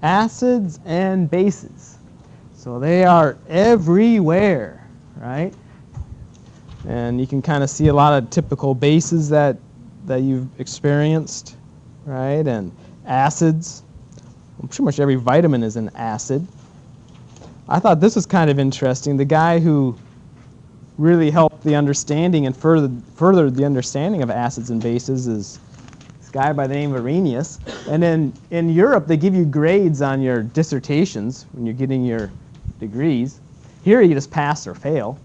acids and bases. So they are everywhere, right? And you can kind of see a lot of typical bases that you've experienced, right? And acids. Pretty much every vitamin is an acid. I thought this was kind of interesting. The guy who really helped the understanding and furthered the understanding of acids and bases is this guy by the name of Arrhenius. And then in Europe, they give you grades on your dissertations when you're getting your degrees. Here you just pass or fail.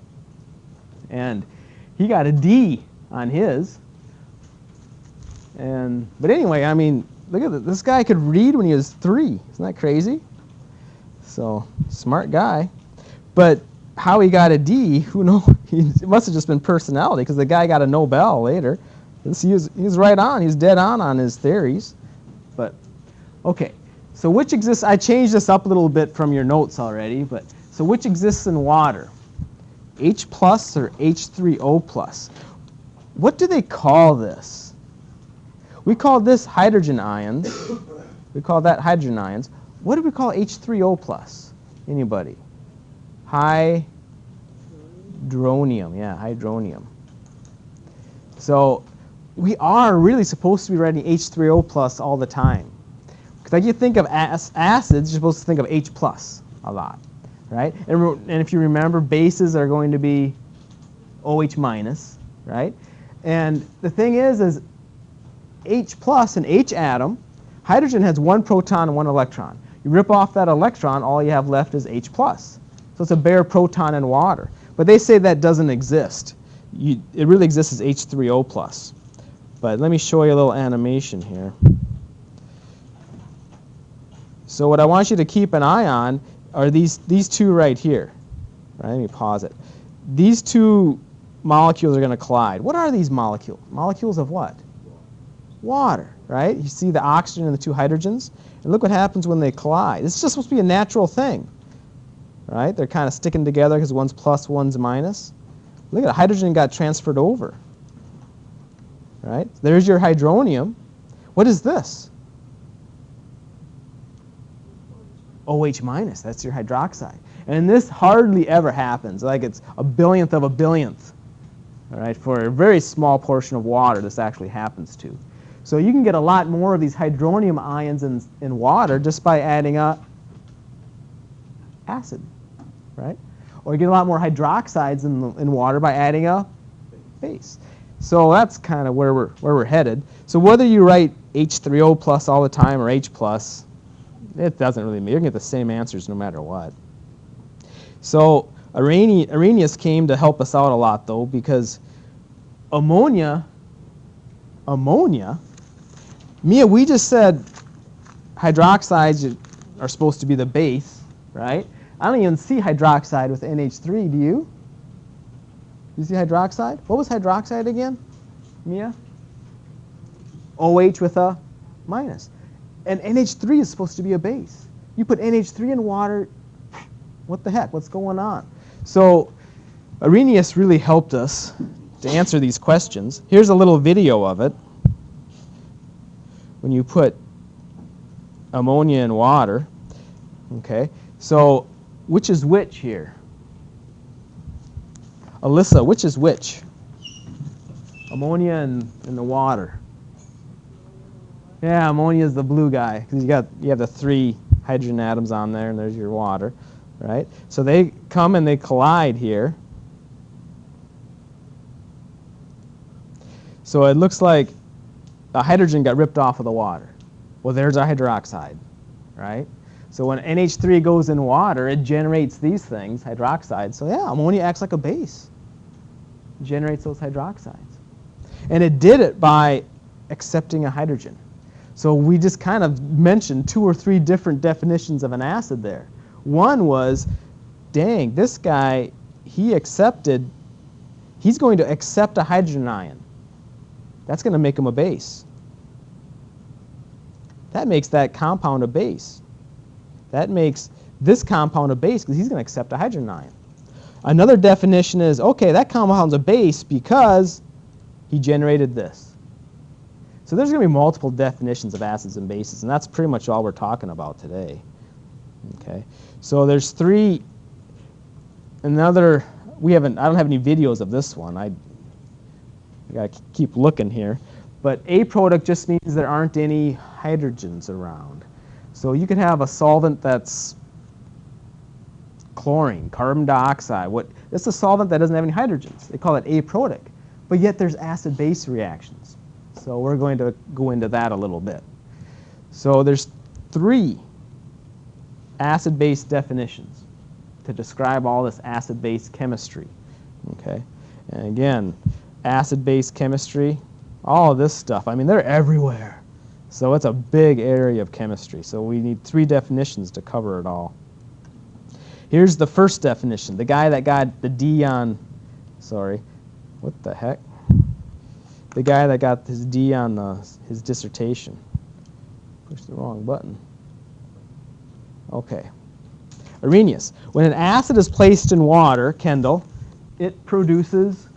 And he got a D on his. But anyway, I mean, look at this. This guy could read when he was 3. Isn't that crazy? So, smart guy. But how he got a D, who knows? It must have just been personality, because the guy got a Nobel later. He was right on. He was dead on his theories. But, okay. So which exists? I changed this up a little bit from your notes already. But so which exists in water? H plus or H3O plus? What do they call this? We call this hydrogen ions. We call that hydrogen ions. What do we call H3O plus? Anybody? Hydronium. Yeah, hydronium. So we are really supposed to be writing H3O plus all the time. Because like you think of acids, you're supposed to think of H plus a lot, right? And if you remember, bases are going to be OH minus, right? And the thing is H plus, an H atom, hydrogen has 1 proton and 1 electron. You rip off that electron, all you have left is H plus. So it's a bare proton in water. But they say that doesn't exist. It really exists as H3O plus. But let me show you a little animation here. So what I want you to keep an eye on are these two right here. Right, let me pause it. These two molecules are going to collide. What are these molecules? Molecules of what? Water, right? You see the oxygen and the 2 hydrogens? And look what happens when they collide. It's just supposed to be a natural thing, right? They're kind of sticking together because one's plus, one's minus. Look at it. Hydrogen got transferred over, right? There's your hydronium. What is this? OH minus. That's your hydroxide. And this hardly ever happens. Like it's a billionth of a billionth, all right? For a very small portion of water, this actually happens to. So you can get a lot more of these hydronium ions in water just by adding a acid, right? Or you get a lot more hydroxides in water by adding a base. So that's kind of where we're headed. So whether you write H3O plus all the time or H plus, it doesn't really matter. You're going to get the same answers no matter what. So Arrhenius came to help us out a lot, though, because ammonia, Mia, we just said hydroxides are supposed to be the base, right? I don't even see hydroxide with NH3, do you? You see hydroxide? What was hydroxide again, Mia? OH with a minus. And NH3 is supposed to be a base. You put NH3 in water, what the heck? What's going on? So Arrhenius really helped us to answer these questions. Here's a little video of it. When you put ammonia in water, okay? So which is which here? Alyssa, which is which? Ammonia and the water. Yeah, ammonia is the blue guy because you have the 3 hydrogen atoms on there, and there's your water, right? So they come and they collide here. So it looks like the hydrogen got ripped off of the water. Well, there's our hydroxide, right? So when NH3 goes in water, it generates these things, hydroxide. So yeah, ammonia acts like a base. It generates those hydroxides. And it did it by accepting a hydrogen. So we just kind of mentioned 2 or 3 different definitions of an acid there. One was, dang, this guy, he's going to accept a hydrogen ion. That's going to make him a base. That makes that compound a base. That makes this compound a base because he's going to accept a hydrogen ion. Another definition is, okay, that compound's a base because he generated this. So there's going to be multiple definitions of acids and bases, and that's pretty much all we're talking about today. Okay, so there's three. I don't have any videos of this one. I got to keep looking here. But a product just means there aren't any hydrogens around. So you could have a solvent that's chlorine, carbon dioxide. It's a solvent that doesn't have any hydrogens. They call it a product. But yet there's acid-base reactions. So we're going to go into that a little bit. So there's three acid-base definitions to describe all this acid-base chemistry. Okay, and again, acid-base chemistry, all of this stuff, I mean, they're everywhere. So it's a big area of chemistry. So we need three definitions to cover it all. Here's the first definition. The guy that got the D on, sorry, what the heck? The guy that got his D on his dissertation. Pushed the wrong button. Okay. Arrhenius. When an acid is placed in water, Kendall, it produces,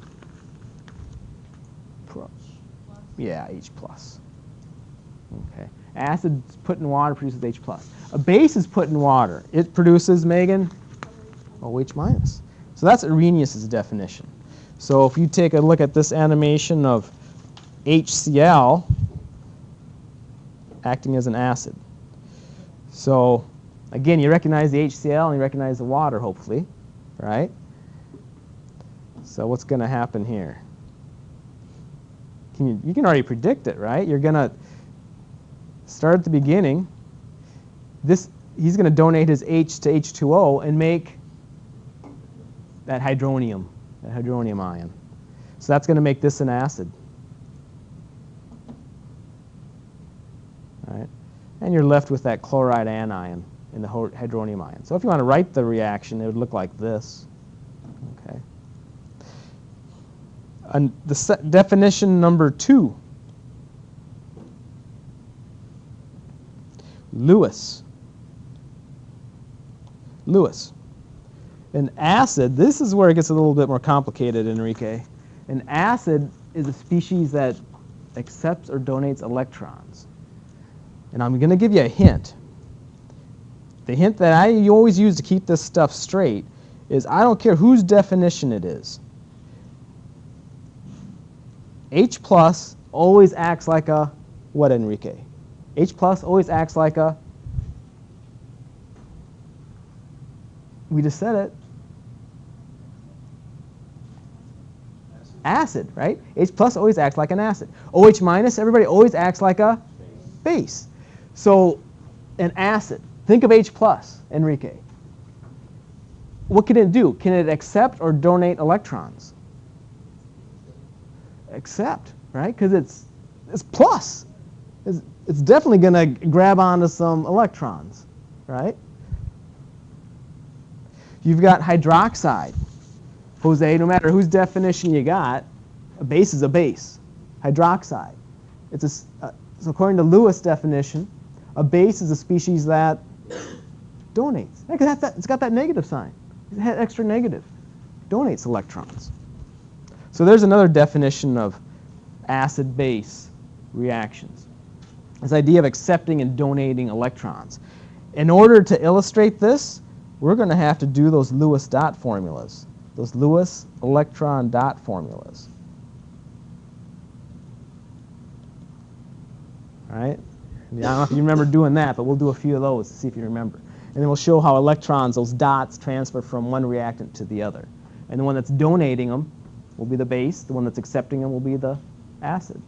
H plus. Okay. Acid put in water produces H plus. A base is put in water. It produces, Megan, OH minus. So that's Arrhenius' definition. So if you take a look at this animation of HCl acting as an acid. So again, you recognize the HCl and you recognize the water, hopefully, right? So what's going to happen here? You can already predict it, right? You're going to start at the beginning. He's going to donate his H to H2O and make that hydronium ion. So that's going to make this an acid. All right? And you're left with that chloride anion in the hydronium ion. So if you want to write the reaction, it would look like this. Okay. And the definition number 2. Lewis. An acid, this is where it gets a little bit more complicated, Enrique. An acid is a species that accepts or donates electrons. And I'm going to give you a hint. The hint that you always use to keep this stuff straight is I don't care whose definition it is. H plus always acts like a, what, Enrique? H plus always acts like a, we just said it, acid, right? H plus always acts like an acid. OH minus, everybody, always acts like a base. So an acid, think of H plus, Enrique. What can it do? Can it accept or donate electrons? Accept, right? Because it's plus. It's definitely going to grab onto some electrons, right? You've got hydroxide. Jose, no matter whose definition you got, a base is a base. Hydroxide. So according to Lewis' definition, a base is a species that donates. It's got that negative sign. It had extra negative. Donates electrons. So there's another definition of acid-base reactions. This idea of accepting and donating electrons. In order to illustrate this, we're going to have to do those Lewis dot formulas, those Lewis electron dot formulas. All right? I don't know if you remember doing that, but we'll do a few of those to see if you remember. And then we'll show how electrons, those dots, transfer from one reactant to the other. And the one that's donating them will be the base. The one that's accepting them will be the acid.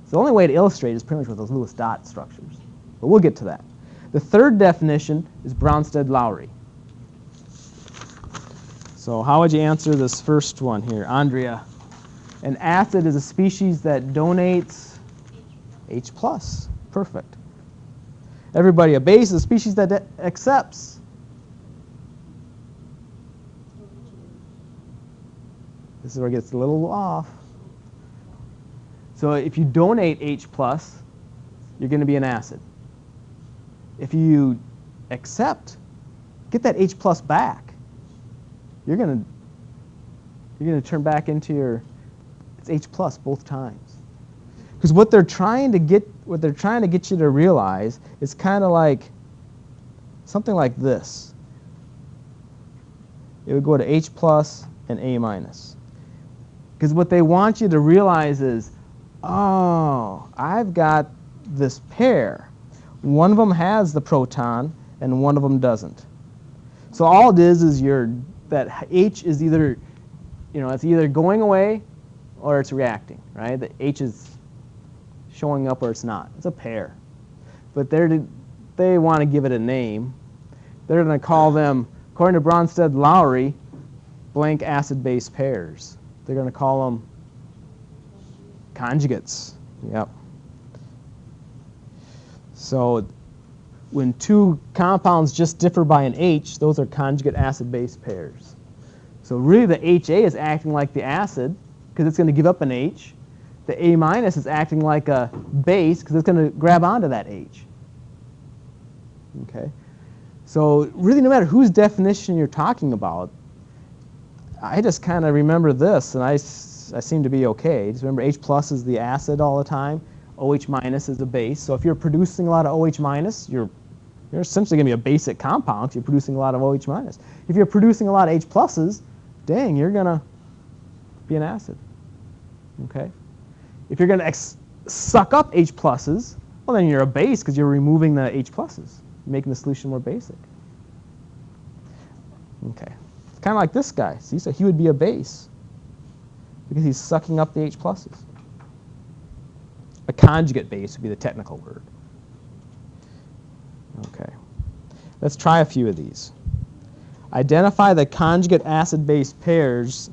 So the only way to illustrate is pretty much with those Lewis dot structures. But we'll get to that. The third definition is Bronsted-Lowry. So how would you answer this first one here? Andrea. An acid is a species that donates H plus. Perfect. Everybody, a base is a species that accepts. This is where it gets a little off. So if you donate H plus, you're going to be an acid. If you accept, get that H plus back, you're going to turn back into it's H plus both times. Because what they're trying to get you to realize is kind of like something like this. It would go to H plus and A minus. Because what they want you to realize is, oh, I've got this pair. One of them has the proton and one of them doesn't. So all it is that H is either, it's either going away or it's reacting, right? The H is showing up or it's not. It's a pair. But they want to give it a name. They're going to call them, according to Bronsted-Lowry, blank acid-base pairs. They're going to call them conjugates. Yep. So when two compounds just differ by an H, those are conjugate acid-base pairs. So really the HA is acting like the acid because it's going to give up an H. The A minus is acting like a base because it's going to grab onto that H. Okay? So really no matter whose definition you're talking about, I just kind of remember this, and I seem to be okay. Just remember H plus is the acid all the time. OH minus is a base. So if you're producing a lot of OH minus, you're essentially going to be a basic compound because you're producing a lot of OH minus. If you're producing a lot of H pluses, dang, you're going to be an acid. Okay? If you're going to suck up H pluses, well, then you're a base because you're removing the H pluses, making the solution more basic. Okay. It's kind of like this guy. See, so he would be a base because he's sucking up the H pluses. A conjugate base would be the technical word. Okay. Let's try a few of these. Identify the conjugate acid-base pairs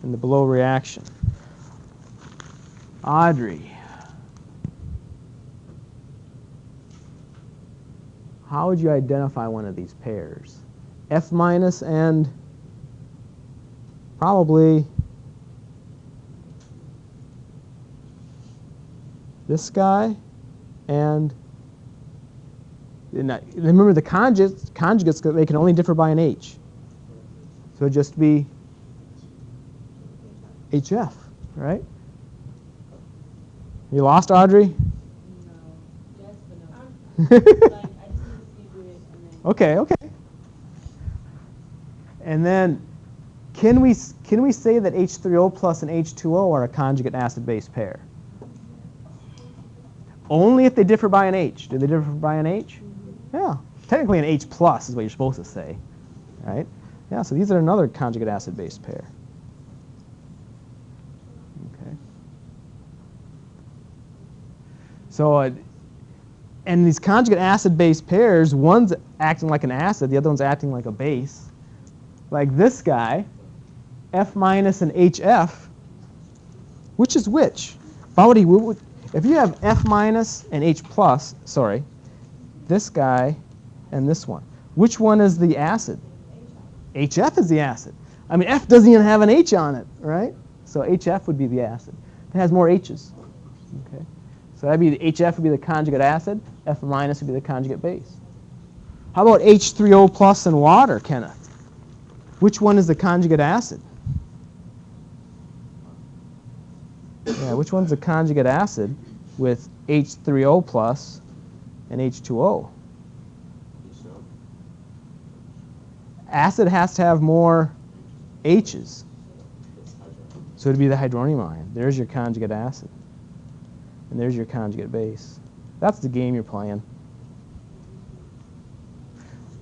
in the below reaction. Audrey, how would you identify one of these pairs? F minus and probably this guy and remember the conjugates, they can only differ by an H. So it'd just be HF, right? You lost, Audrey? No. Yes, but no. I just need to see you do it. Okay, okay. And then can we say that H3O plus and H2O are a conjugate acid-base pair? Only if they differ by an H. Do they differ by an H? Mm-hmm. Yeah. Technically an H plus is what you're supposed to say, right? Yeah, so these are another conjugate acid-base pair. Okay. So, and these conjugate acid-base pairs, one's acting like an acid, the other one's acting like a base. Like this guy, F minus and HF, which is which? Bowdy, if you have F minus and H plus, sorry, this guy and this one, which one is the acid? HF is the acid. I mean, F doesn't even have an H on it, right? So HF would be the acid. It has more H's. Okay. So that'd be HF would be the conjugate acid. F minus would be the conjugate base. How about H3O plus and water, Kenneth? Which one is the conjugate acid? Yeah, which one's the conjugate acid with H3O plus and H2O? Acid has to have more H's. So it'd be the hydronium ion. There's your conjugate acid. And there's your conjugate base. That's the game you're playing.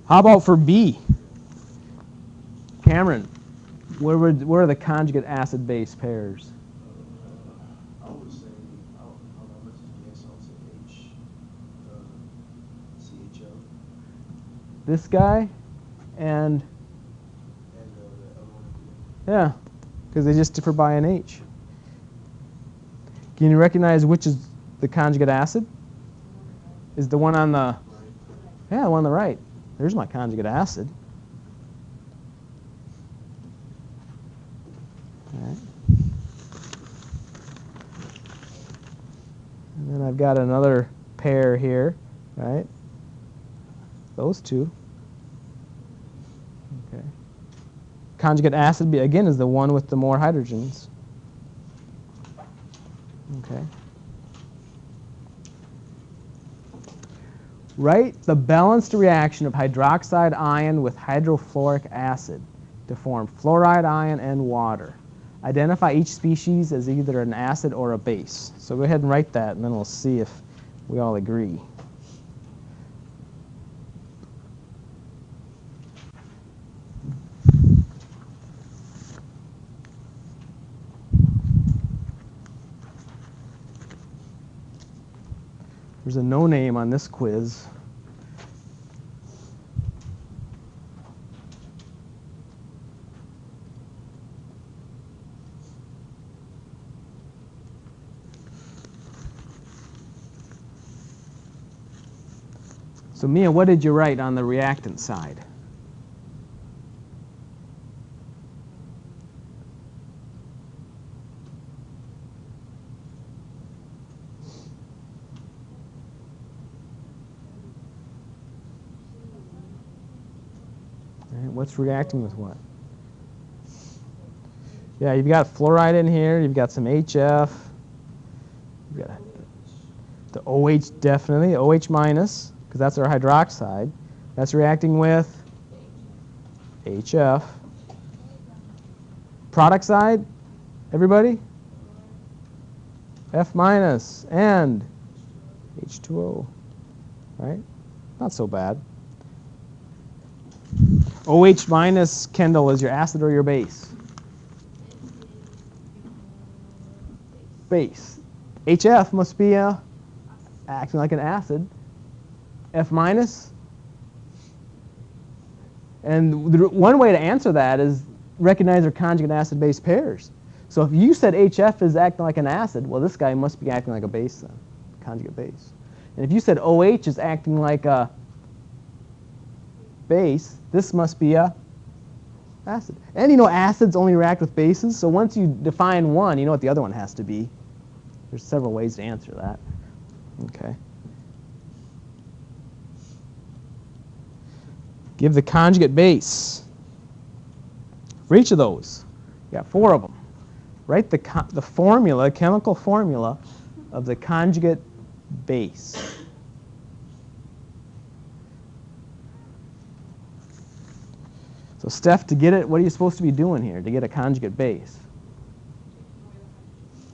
How about for B? Cameron, where are the conjugate acid-base pairs? I would say, how much is the S? I would say H, CHO. This guy and the other one. yeah, because they just differ by an H. Can you recognize which is the conjugate acid? Is the one on the, yeah, the one on the right. There's my conjugate acid. All right. And then I've got another pair here, right? Those two. Okay. Conjugate acid, again, is the one with the more hydrogens. Okay. Write the balanced reaction of hydroxide ion with hydrofluoric acid to form fluoride ion and water. Identify each species as either an acid or a base. So go ahead and write that, and then we'll see if we all agree. There's a no name on this quiz. So Mia, what did you write on the reactant side? What's reacting with what? Yeah, you've got fluoride in here. You've got some HF. You've got the OH, definitely. OH minus, because that's our hydroxide. That's reacting with HF. Product side, everybody? F minus and H2O. Right? Not so bad. OH minus, Kendall, is your acid or your base? Base. HF must be acting like an acid. F minus. And one way to answer that is recognize their conjugate acid-base pairs. So if you said HF is acting like an acid, well, this guy must be acting like a base then, conjugate base. And if you said OH is acting like a base, this must be a acid. And you know acids only react with bases, so once you define one, you know what the other one has to be. There's several ways to answer that. Okay. Give the conjugate base for each of those. You got 4 of them. Write the formula, chemical formula of the conjugate base. So Steph, to get it, what are you supposed to be doing here to get a conjugate base?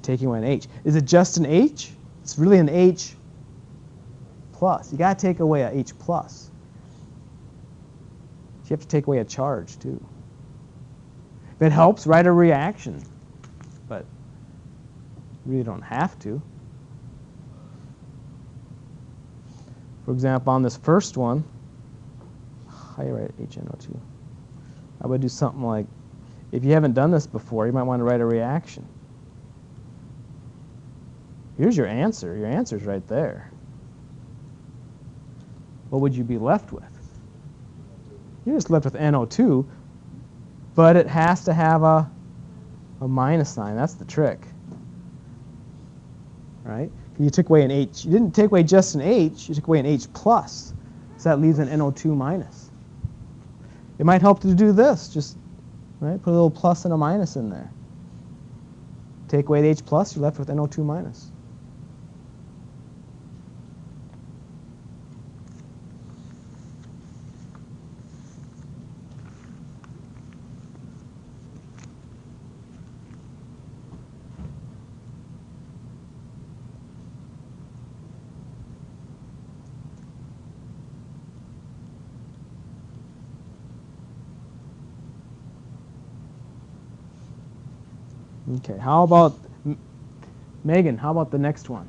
Taking away an H. Is it just an H? It's really an H plus. You got to take away a H plus. You have to take away a charge too. If it helps, write a reaction, but you really don't have to. For example, on this first one, how do you write HNO2? I would do something like, if you haven't done this before, you might want to write a reaction. Here's your answer. Your answer's right there. What would you be left with? You're just left with NO2, but it has to have a minus sign. That's the trick. Right? You took away an H. You didn't take away just an H. You took away an H plus. So that leaves an NO2 minus. It might help to do this. Just right, put a little plus and a minus in there. Take away the H plus, you're left with NO2 minus. Okay, how about, Megan, how about the next one?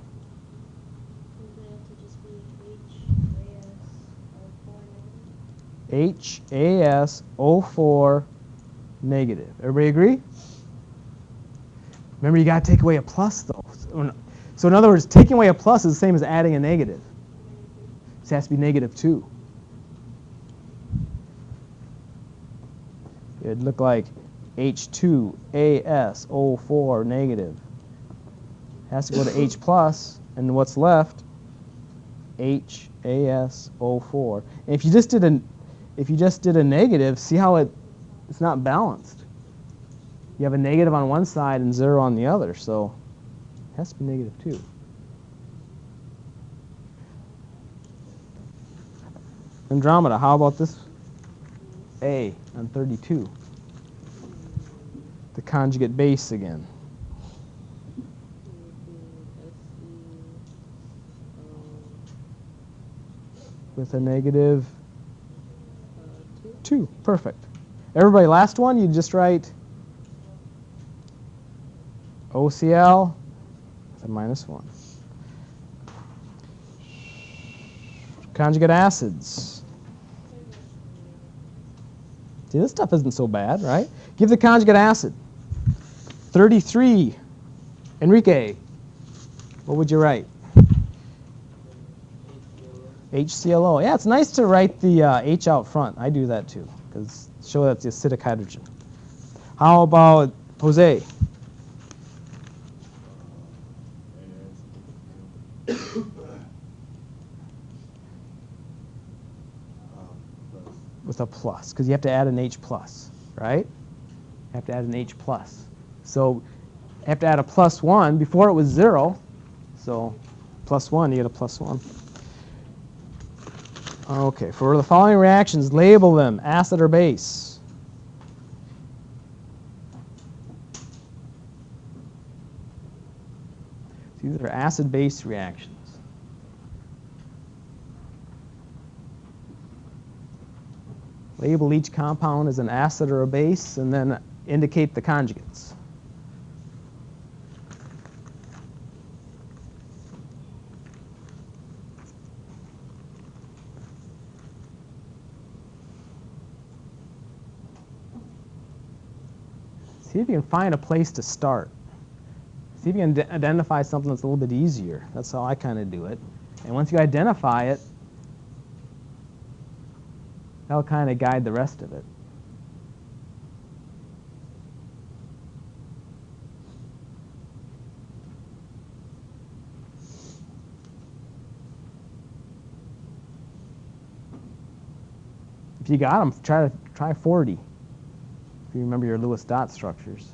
HASO4 negative. Everybody agree? Remember, you got to take away a plus, though. So in other words, taking away a plus is the same as adding a negative. This has to be -2. It'd look like H2ASO4 negative. Has to go to H plus, and what's left? HASO4. And if you just did a negative, see how it's not balanced. You have a negative on one side and 0 on the other, so it has to be -2. Andromeda, how about this? A on 32. The conjugate base again. With a negative 2. Perfect. Everybody, last one, you just write OCl with a -1. Conjugate acids. See, this stuff isn't so bad, right? Give the conjugate acid. 33. Enrique, what would you write? HClO. Yeah, it's nice to write the H out front. I do that too, because show that's the acidic hydrogen. How about Jose? With a plus, because you have to add an H plus, right? You have to add an H plus. So you have to add a +1. Before it was 0, so +1, you get a +1. Okay, for the following reactions, label them acid or base. These are acid-base reactions. Label each compound as an acid or a base, and then indicate the conjugates. See if you can find a place to start. See if you can identify something that's a little bit easier. That's how I kind of do it. And once you identify it, that'll kind of guide the rest of it. If you got them, try 40. If you remember your Lewis dot structures.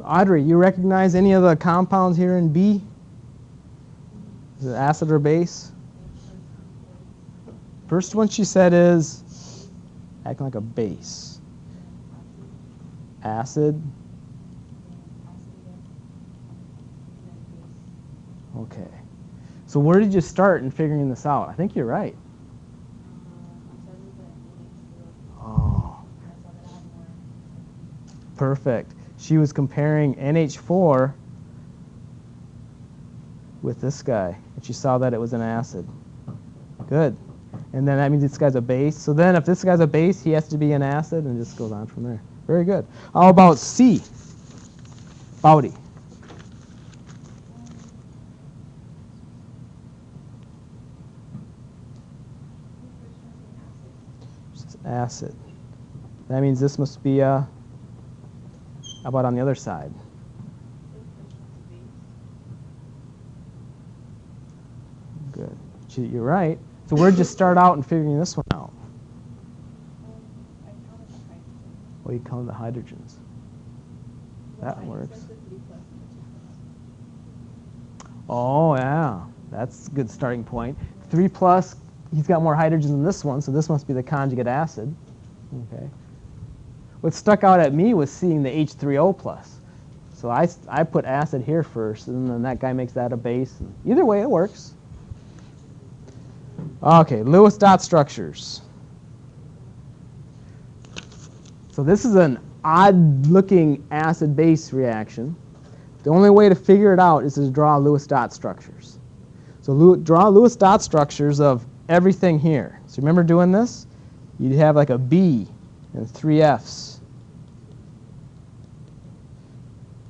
Audrey, you recognize any of the compounds here in B? Is it acid or base? First one she said is acting like a base. Acid. Okay. So where did you start in figuring this out? I think you're right. Oh. Perfect. She was comparing NH4 with this guy, and she saw that it was an acid. Good. And then that means this guy's a base. So then if this guy's a base, he has to be an acid, and it just goes on from there. Very good. How about C? Bowdy. Acid. That means this must be a... How about on the other side? Good. You're right. So where'd you start out in figuring this one out? Well, you counted the hydrogens. That works. Oh, yeah. That's a good starting point. 3 plus, he's got more hydrogens than this one, so this must be the conjugate acid. Okay. What stuck out at me was seeing the H3O plus. So I put acid here first, and then that guy makes that a base. And either way, it works. Okay, Lewis dot structures. So this is an odd-looking acid-base reaction. The only way to figure it out is to draw Lewis dot structures. So draw Lewis dot structures of everything here. So remember doing this? You'd have like a B and 3 Fs.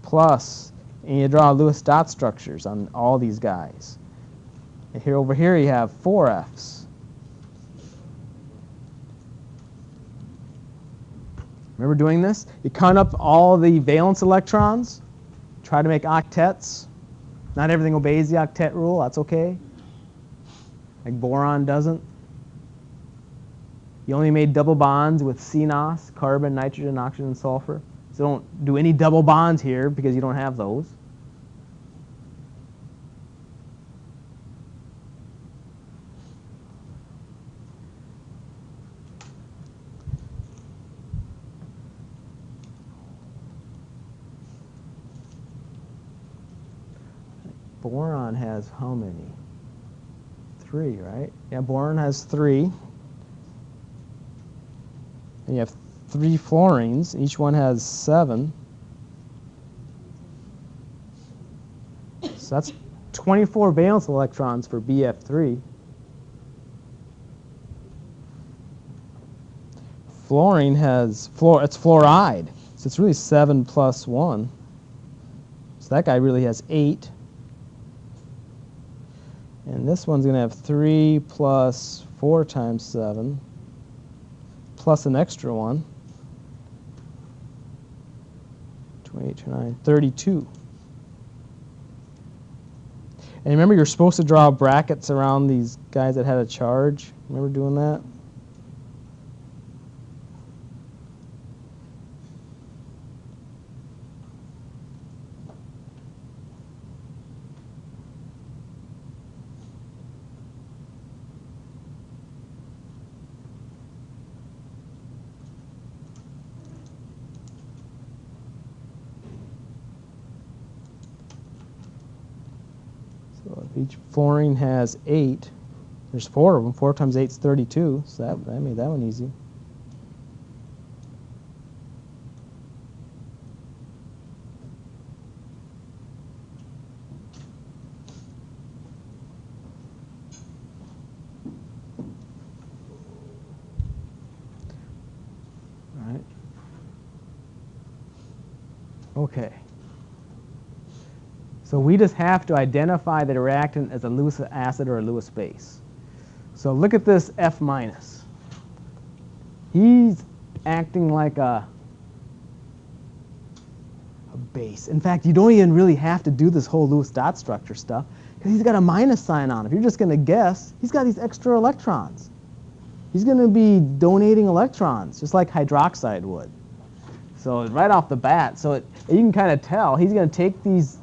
plus, and you draw Lewis dot structures on all these guys. And here over here you have 4 Fs. Remember doing this? You count up all the valence electrons, try to make octets. Not everything obeys the octet rule, that's okay. Like boron doesn't. You only made double bonds with CNOS, carbon, nitrogen, oxygen, and sulfur. So don't do any double bonds here because you don't have those. Boron has how many? 3, right? Yeah, boron has 3. And you have 3 fluorines. Each one has 7. So that's 24 valence electrons for BF3. Fluorine has, it's fluoride. So it's really 7 plus 1. So that guy really has 8. And this one's going to have 3 plus 4 times 7, plus an extra one. 28, 29, 32. And remember, you're supposed to draw brackets around these guys that had a charge. Remember doing that? So if each fluorine has 8, there's 4 of them. 4 times 8 is 32, so that made that one easy. All right. Okay. So we just have to identify the reactant as a Lewis acid or a Lewis base. So look at this F minus. He's acting like a base. In fact, you don't even really have to do this whole Lewis dot structure stuff because he's got a minus sign on. If you're just going to guess, he's got these extra electrons. He's going to be donating electrons, just like hydroxide would. So right off the bat, so you can kind of tell he's going to take these,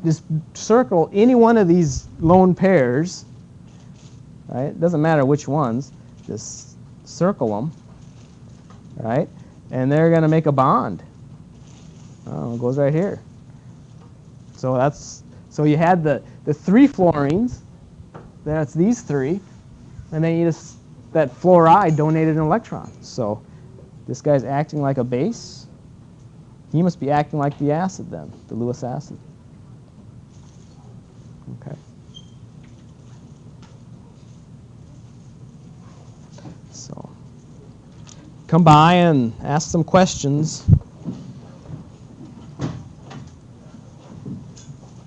just circle any one of these lone pairs, right? It doesn't matter which ones, just circle them, right? And they're going to make a bond. Oh, it goes right here. So you had the 3 fluorines, that's these 3, and then you just, that fluoride donated an electron. So this guy's acting like a base. He must be acting like the acid then, the Lewis acid. Okay. So come by and ask some questions.